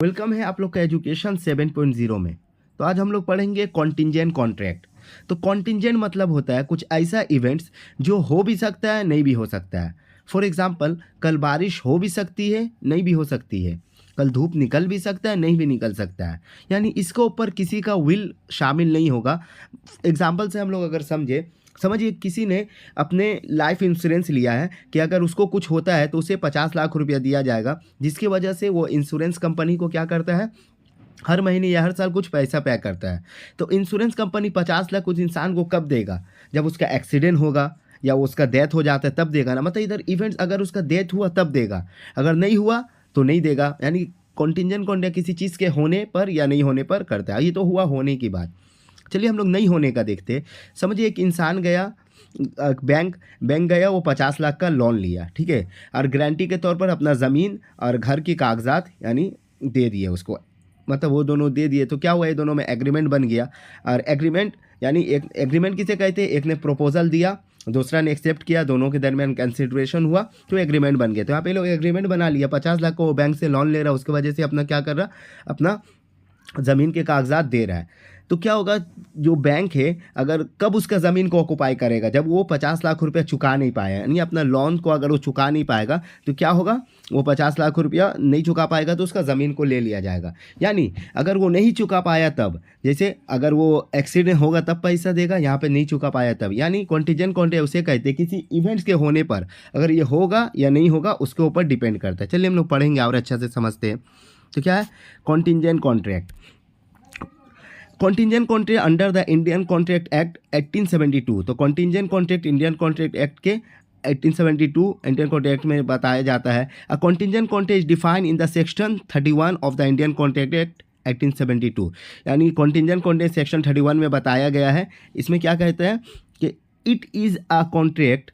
Welcome है आप लोग का एजुकेशन 7.0 में। तो आज हम लोग पढ़ेंगे कॉन्टिंजेंट कॉन्ट्रैक्ट। तो कॉन्टिंजेंट मतलब होता है कुछ ऐसा इवेंट्स जो हो भी सकता है नहीं भी हो सकता है। फॉर एग्जांपल कल बारिश हो भी सकती है नहीं भी हो सकती है, कल धूप निकल भी सकता है नहीं भी निकल सकता है, यानी इसके ऊपर किसी का विल शामिल नहीं होगा। एग्जाम्पल से हम लोग अगर समझिए किसी ने अपने लाइफ इंश्योरेंस लिया है कि अगर उसको कुछ होता है तो उसे 50 लाख रुपया दिया जाएगा, जिसकी वजह से वो इंश्योरेंस कंपनी को क्या करता है, हर महीने या हर साल कुछ पैसा पे करता है। तो इंश्योरेंस कंपनी 50 लाख उस इंसान को कब देगा, जब उसका एक्सीडेंट होगा या उसका डेथ हो जाता है तब देगा ना। मतलब इधर इवेंट्स अगर उसका डेथ हुआ तब देगा, अगर नहीं हुआ तो नहीं देगा। यानी कॉन्टिंजेंट कॉन्ट्रैक्ट किसी चीज़ के होने पर या नहीं होने पर करता है। ये तो हुआ होने की बात। चलिए हम लोग नहीं होने का देखते। समझिए एक इंसान गया बैंक गया, वो 50 लाख का लोन लिया, ठीक है, और गारंटी के तौर पर अपना ज़मीन और घर की कागजात यानी दे दिए उसको, मतलब वो दोनों दे दिए। तो क्या हुआ, ये दोनों में एग्रीमेंट बन गया। और एग्रीमेंट यानी एक एग्रीमेंट किसे कहते हैं, एक ने प्रपोजल दिया, दूसरा ने एक्सेप्ट किया, दोनों के दरमियान कंसिडरेशन हुआ तो एग्रीमेंट बन गया। तो यहाँ पे लोग एग्रीमेंट बना लिया, 50 लाख को वो बैंक से लोन ले रहा है, उसकी वजह से अपना क्या कर रहा, अपना ज़मीन के कागजात दे रहा है। तो क्या होगा, जो बैंक है अगर कब उसका ज़मीन को ऑक्युपाई करेगा, जब वो 50 लाख रुपया चुका नहीं पाया, यानी अपना लोन को अगर वो चुका नहीं पाएगा तो क्या होगा, वो 50 लाख रुपया नहीं चुका पाएगा तो उसका ज़मीन को ले लिया जाएगा। यानी अगर वो नहीं चुका पाया तब, जैसे अगर वो एक्सीडेंट होगा तब पैसा देगा, यहाँ पे नहीं चुका पाया तब। यानी कॉन्टिजेंट कॉन्ट्रैक्ट उसे कहते हैं किसी इवेंट्स के होने पर अगर ये होगा या नहीं होगा उसके ऊपर डिपेंड करता है। चलिए हम लोग पढ़ेंगे और अच्छा से समझते हैं। तो क्या है contingent contract. Contingent contract under the Indian contract act 1872। तो contingent contract Indian contract act के 1872 इंडियन कॉन्ट्रैक्ट में बताया जाता है। A contingent contract is defined in the section 31 of the Indian contract act 1872। यानी कॉन्टिंजेंट कॉन्ट्रैक्ट सेक्शन 31 में बताया गया है। इसमें क्या कहते हैं कि it is a contract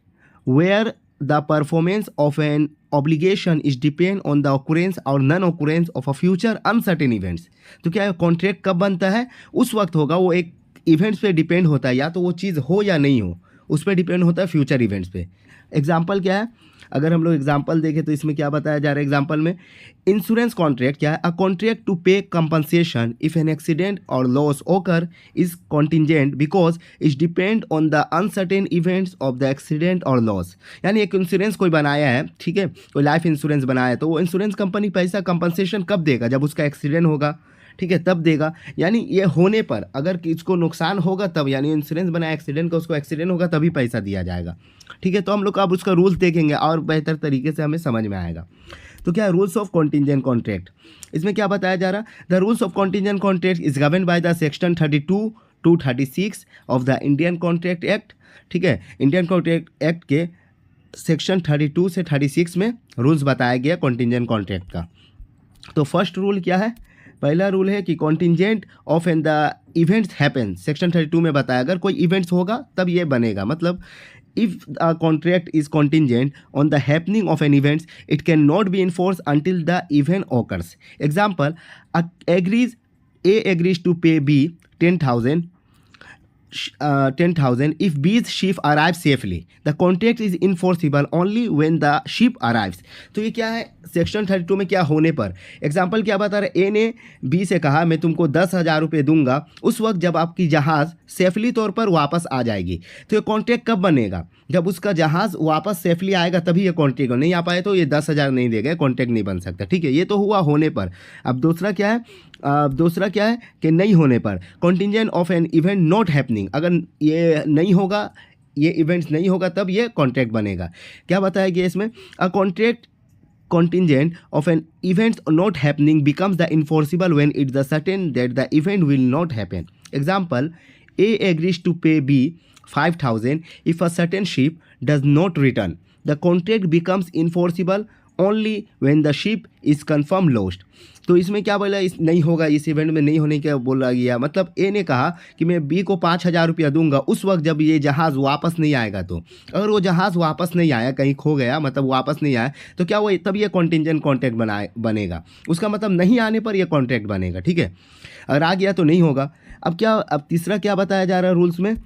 where the performance of an obligation is depend on the occurrence or non-occurrence of a future uncertain events। तो क्या है, कॉन्ट्रैक्ट कब बनता है, उस वक्त होगा, वो एक इवेंट्स पे डिपेंड होता है, या तो वो चीज़ हो या नहीं हो, उस पर डिपेंड होता है फ्यूचर इवेंट्स पे। एग्जाम्पल क्या है, अगर हम लोग एग्जाम्पल देखें तो इसमें क्या बताया जा रहा है एग्जाम्पल में, इंश्योरेंस कॉन्ट्रैक्ट क्या है, अ कॉन्ट्रैक्ट टू पे कंपनसेशन इफ एन एक्सीडेंट और लॉस ओकर is contingent because is depend on the uncertain events of the accident और लॉस। यानी एक इंश्योरेंस कोई बनाया है, ठीक है, कोई लाइफ इंश्योरेंस बनाया है, तो वो इंश्योरेंस कंपनी पैसा कंपनसेशन कब देगा, जब उसका एक्सीडेंट होगा, ठीक है, तब देगा। यानी ये होने पर अगर किसको नुकसान होगा तब, यानी इंश्योरेंस बनाया एक्सीडेंट का, उसको एक्सीडेंट होगा तभी पैसा दिया जाएगा, ठीक है। तो हम लोग अब उसका रूल्स देखेंगे और बेहतर तरीके से हमें समझ में आएगा। तो क्या है रूल्स ऑफ कॉन्टिंजेंट कॉन्ट्रैक्ट, इसमें क्या बताया जा रहा, the rules of contingent contract is govern by the section 32 to 36 of the Indian contract act, ठीक है। इंडियन कॉन्ट्रैक्ट एक्ट के सेक्शन 32 से 36 में रूल्स बताया गया कॉन्टिंजेंट कॉन्ट्रैक्ट का। तो फर्स्ट रूल क्या है, पहला रूल है कि contingent of an the events happen, section 32 में बताया अगर कोई इवेंट्स होगा तब ये बनेगा। मतलब if a contract is contingent on the happening of an events it can not be enforce until the event occurs. Example, A agrees to pay B 10,000 if B's ship arrives safely the contract is enforceable only when the ship arrives। तो ये क्या है, section 32 में क्या होने पर, example क्या बता रहा है, ए ने बी से कहा मैं तुमको 10,000 रुपये दूंगा उस वक्त जब आपकी जहाज़ सेफली तौर पर वापस आ जाएगी। तो ये कॉन्ट्रैक्ट कब बनेगा, जब उसका जहाज़ वापस सेफली आएगा तभी ये कॉन्ट्रैक्ट, नहीं आ पाए तो ये 10,000 नहीं देगा, कॉन्ट्रैक्ट नहीं बन सकता, ठीक है। ये तो हुआ होने पर। अब दूसरा क्या है, कि नहीं होने पर, contingent of an event not happening, अगर ये नहीं होगा, ये इवेंट्स नहीं होगा तब ये कॉन्ट्रैक्ट बनेगा। क्या बताया गया इसमें, a contract contingent of an event not happening becomes the enforceable when it's the certain that the event will not happen। Example, A agrees to pay B 5,000 if a certain ship does not return। The contract becomes enforceable only when the ship is confirmed lost। तो इसमें क्या बोला, इस नहीं होगा, इस event में नहीं होने का बोला गया। मतलब ए ने कहा कि मैं बी को 5,000 रुपया दूंगा उस वक्त जब ये जहाज़ वापस नहीं आएगा। तो अगर वो जहाज़ वापस नहीं आया, कहीं खो गया, मतलब वापस नहीं आया, तो क्या वो तब ये कॉन्टिंजेंट कॉन्ट्रैक्ट बनेगा। उसका मतलब नहीं आने पर यह कॉन्ट्रैक्ट बनेगा, ठीक है। अगर आ गया तो नहीं होगा। अब तीसरा क्या बताया जा रहा है रूल्स में,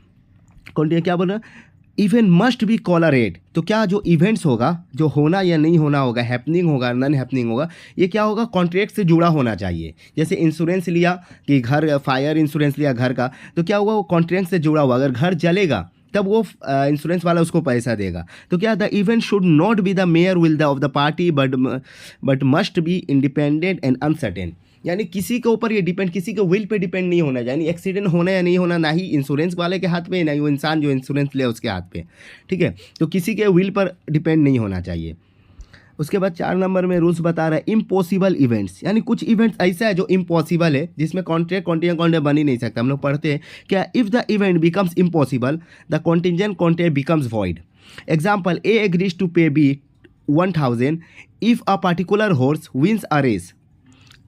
कॉन्ट्रैक्ट क्या बोल रहा है, इवेंट मस्ट बी कॉलरेट। तो क्या जो इवेंट्स होगा, जो होना या नहीं होना होगा, हैपनिंग होगा, नॉन हैपनिंग होगा, ये क्या होगा, कॉन्ट्रैक्ट से जुड़ा होना चाहिए। जैसे इंश्योरेंस लिया कि घर, फायर इंश्योरेंस लिया घर का, तो क्या हुआ, वो कॉन्ट्रैक्ट से जुड़ा हुआ, अगर घर जलेगा तब वो इंश्योरेंस वाला उसको पैसा देगा। तो क्या, the event should not be the mayor will the of the party but must be independent and uncertain. यानी किसी के ऊपर ये डिपेंड, किसी के विल पे डिपेंड नहीं होना, यानी एक्सीडेंट होना या नहीं होना ना ही इंश्योरेंस वाले के हाथ पे, ना ही वो इंसान जो इंश्योरेंस ले उसके हाथ पे, ठीक है। तो किसी के विल पर डिपेंड नहीं होना चाहिए। उसके बाद 4 नंबर में रूल्स बता रहा है इम्पॉसिबल इवेंट्स, यानी कुछ इवेंट्स ऐसा है जो इम्पॉसिबल है, जिसमें कॉन्ट्रैक्ट कॉन्टिजेंट बन ही नहीं सकता। हम लोग पढ़ते हैं क्या, if the event becomes impossible the contingent contract becomes void. Example, A agrees to pay B 1000 if a particular horse wins a race,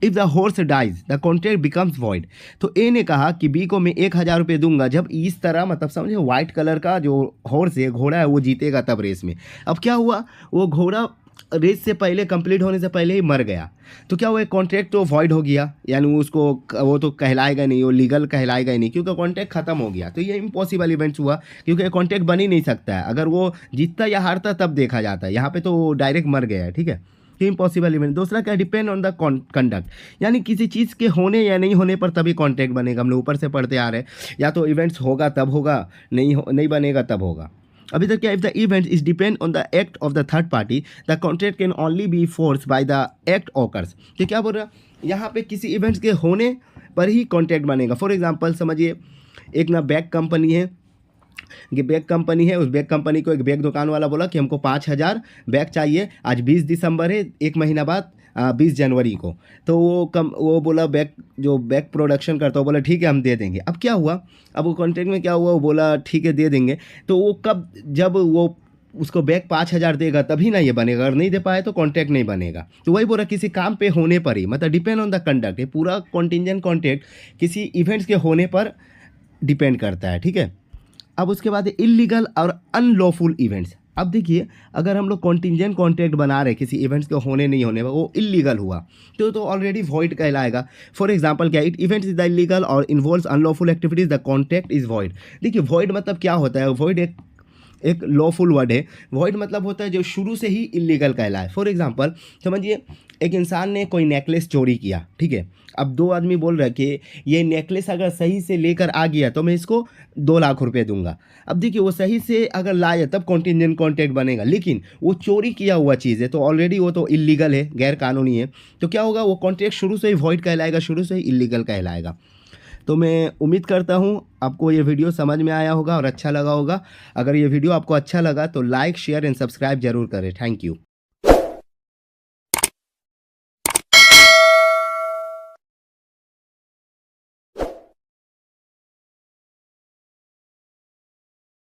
if the horse dies the contract becomes void. तो A ने कहा कि B को मैं 1000 रुपये दूंगा जब इस तरह, मतलब समझे, वाइट कलर का जो हॉर्स है, घोड़ा है, वो जीतेगा तब रेस में। अब क्या हुआ, वो घोड़ा रेस से पहले, कंप्लीट होने से पहले ही मर गया। तो क्या हुआ, कॉन्ट्रैक्ट तो वॉइड हो गया, यानी उसको वो तो कहलाएगा नहीं, वो लीगल कहलाएगा ही नहीं, क्योंकि कॉन्ट्रैक्ट खत्म हो गया। तो ये इम्पॉसिबल इवेंट्स हुआ, क्योंकि कॉन्ट्रैक्ट बन ही नहीं सकता है। अगर वो जीतता या हारता तब देखा जाता है, यहाँ पे तो वो डायरेक्ट मर गया है, ठीक है। तो इम्पॉसिबल इवेंट। दूसरा क्या, डिपेंड ऑन द कंडक्ट, यानी किसी चीज़ के होने या नहीं होने पर तभी कॉन्ट्रैक्ट बनेगा। हम लोग ऊपर से पढ़ते आ रहे हैं, या तो इवेंट्स होगा तब होगा, नहीं बनेगा तब होगा। अभी तक क्या, if the event is depend on the act of the third party the contract can only be force by the act occurs. तो क्या बोल रहा है, यहाँ पे किसी इवेंट्स के होने पर ही कॉन्ट्रैक्ट बनेगा। फॉर एग्जांपल समझिए, एक ना बैग कंपनी है, ये बैग कंपनी है, उस बैग कंपनी को एक बैग दुकान वाला बोला कि हमको 5000 बैग चाहिए, आज 20 दिसंबर है, एक महीना बाद 20 जनवरी को। तो वो बोला, बैग जो बैग प्रोडक्शन करता है, वो बोला ठीक है हम दे देंगे। अब क्या हुआ, अब वो कॉन्ट्रैक्ट में क्या हुआ, वो बोला ठीक है दे देंगे। तो वो कब, जब वो उसको बैग 5000 देगा तभी ना ये बनेगा, अगर नहीं दे पाए तो कॉन्ट्रैक्ट नहीं बनेगा। तो वही बोला, किसी काम पे होने पर ही, मतलब डिपेंड ऑन द कंडक्ट, ये पूरा कॉन्टिजेंट कॉन्ट्रैक्ट किसी इवेंट्स के होने पर डिपेंड करता है, ठीक है। अब उसके बाद इलीगल और अनलॉफुल इवेंट्स। अब देखिए, अगर हम लोग कॉन्टिजेंट कॉन्ट्रैक्ट बना रहे किसी इवेंट्स के होने नहीं होने, वो इलीगल हुआ तो ऑलरेडी वॉइड कहलाएगा। फॉर एग्जांपल क्या, it events is the illegal और involves unlawful activities the contract is void. देखिए वॉइड मतलब क्या होता है, वॉइड एक लॉफुल वर्ड है। वॉइड मतलब होता है जो शुरू से ही इलीगल कहलाए। फॉर एग्जांपल समझिए, एक इंसान ने कोई नेकलेस चोरी किया, ठीक है। अब 2 आदमी बोल रहे हैं कि ये नेकलेस अगर सही से लेकर आ गया तो मैं इसको 2 लाख रुपए दूंगा। अब देखिए, वो सही से अगर लाया तब कॉन्टिजेंट कॉन्ट्रैक्ट बनेगा, लेकिन वो चोरी किया हुआ चीज़ है तो ऑलरेडी वो तो इलीगल है, गैर कानूनी है। तो क्या होगा, वो कॉन्ट्रैक्ट शुरू से ही वॉइड कहलाएगा, शुरू से ही इलीगल कहलाएगा। तो मैं उम्मीद करता हूँ आपको ये वीडियो समझ में आया होगा और अच्छा लगा होगा। अगर ये वीडियो आपको अच्छा लगा तो लाइक, शेयर एंड सब्सक्राइब जरूर करें। Thank you.